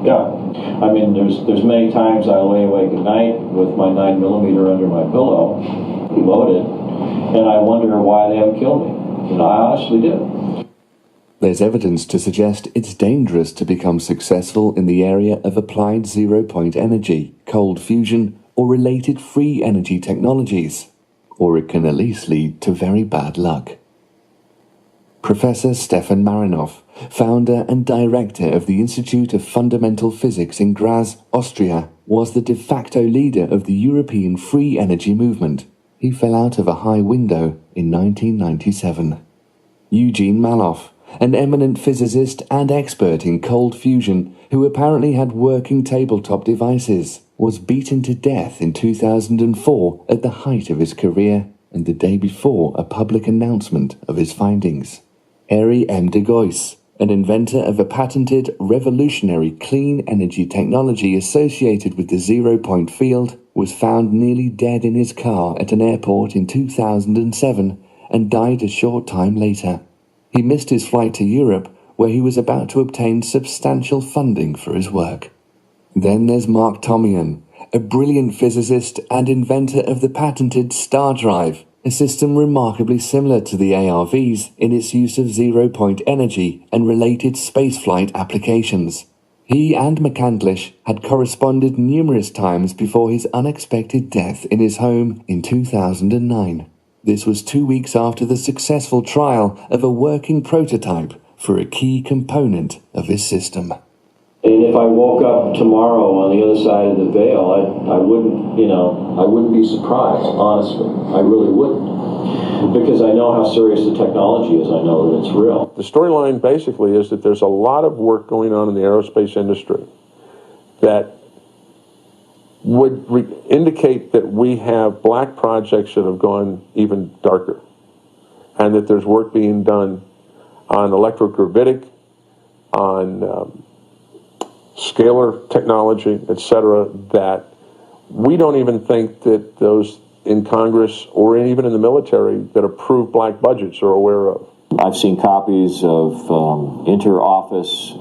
Yeah, I mean, there's many times I lay awake at night with my 9mm under my pillow, loaded, and I wonder why they haven't killed me. You know, I honestly do. There's evidence to suggest it's dangerous to become successful in the area of applied zero-point energy, cold fusion, or related free energy technologies, or it can at least lead to very bad luck. Professor Stefan Marinov, founder and director of the Institute of Fundamental Physics in Graz, Austria, was the de facto leader of the European free energy movement. He fell out of a high window in 1997. Eugene Mallov, an eminent physicist and expert in cold fusion who apparently had working tabletop devices, was beaten to death in 2004 at the height of his career and the day before a public announcement of his findings. Arie M. de Gois, an inventor of a patented revolutionary clean energy technology associated with the zero-point field, was found nearly dead in his car at an airport in 2007 and died a short time later. He missed his flight to Europe, where he was about to obtain substantial funding for his work. Then there's Mark Tomian, a brilliant physicist and inventor of the patented Star Drive, a system remarkably similar to the ARVs in its use of zero-point energy and related spaceflight applications. He and McCandlish had corresponded numerous times before his unexpected death in his home in 2009. This was 2 weeks after the successful trial of a working prototype for a key component of his system. And if I woke up tomorrow on the other side of the veil, I wouldn't be surprised, honestly. I really wouldn't. Because I know how serious the technology is. I know that it's real. The storyline basically is that there's a lot of work going on in the aerospace industry that would indicate that we have black projects that have gone even darker, and that there's work being done on electrogravitic, on scalar technology, etc., that we don't even think that those in Congress or even in the military that approve black budgets are aware of. I've seen copies of inter-office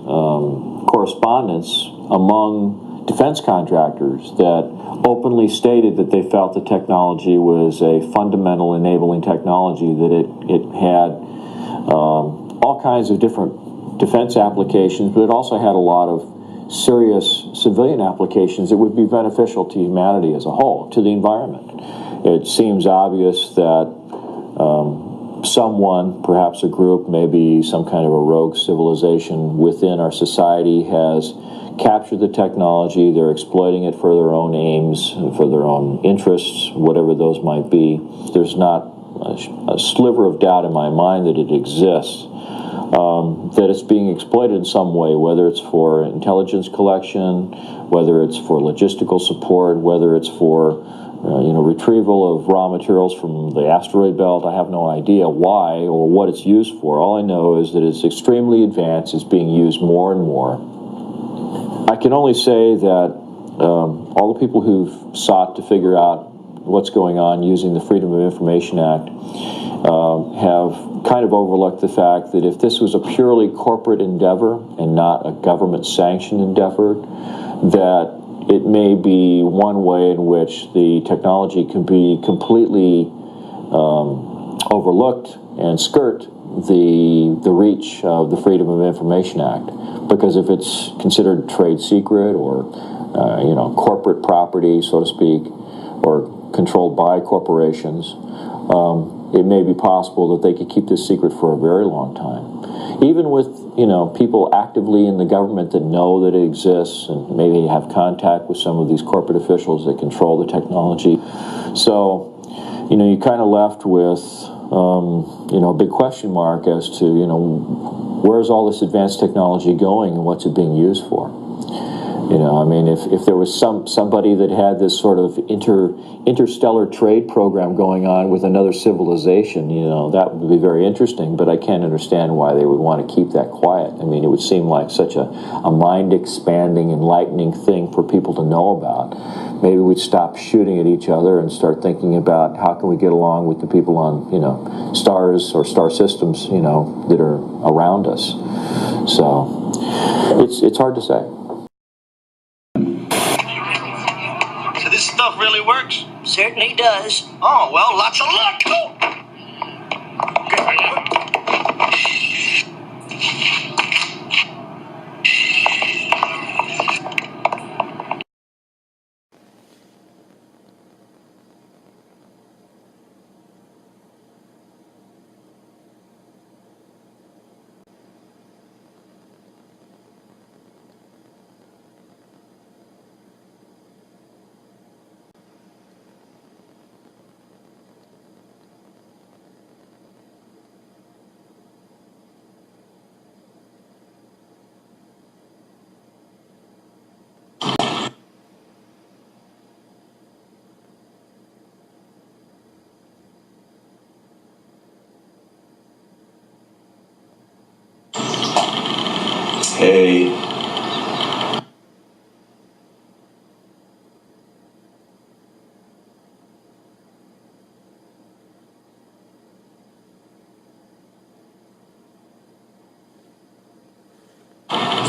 correspondence among defense contractors that openly stated that they felt the technology was a fundamental enabling technology, that it had all kinds of different defense applications, but it also had a lot of serious civilian applications that would be beneficial to humanity as a whole, to the environment. It seems obvious that someone, perhaps a group, maybe some kind of a rogue civilization within our society has captured the technology. They're exploiting it for their own aims, for their own interests, whatever those might be. There's not a sliver of doubt in my mind that it exists, that it's being exploited in some way, whether it's for intelligence collection, whether it's for logistical support, whether it's for retrieval of raw materials from the asteroid belt. I have no idea why or what it's used for. All I know is that it's extremely advanced. It's being used more and more. I can only say that all the people who've sought to figure out what's going on using the Freedom of Information Act have kind of overlooked the fact that if this was a purely corporate endeavor and not a government-sanctioned endeavor, that it may be one way in which the technology can be completely overlooked and skirt the reach of the Freedom of Information Act. Because if it's considered trade secret or corporate property, so to speak, or controlled by corporations, it may be possible that they could keep this secret for a very long time. Even with people actively in the government that know that it exists and maybe have contact with some of these corporate officials that control the technology. So, you're kind of left with a big question mark as to where's all this advanced technology going and what's it being used for? If there was somebody that had this sort of interstellar trade program going on with another civilization, that would be very interesting, but I can't understand why they would want to keep that quiet. It would seem like such a mind-expanding, enlightening thing for people to know about. Maybe we'd stop shooting at each other and start thinking about how can we get along with the people on, stars or star systems, that are around us. So it's hard to say. certainly does. Oh, well, lots of luck. Oh. Hey.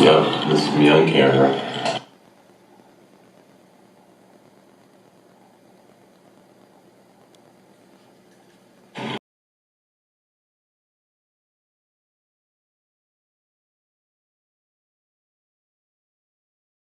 Yep, this is from young Karen.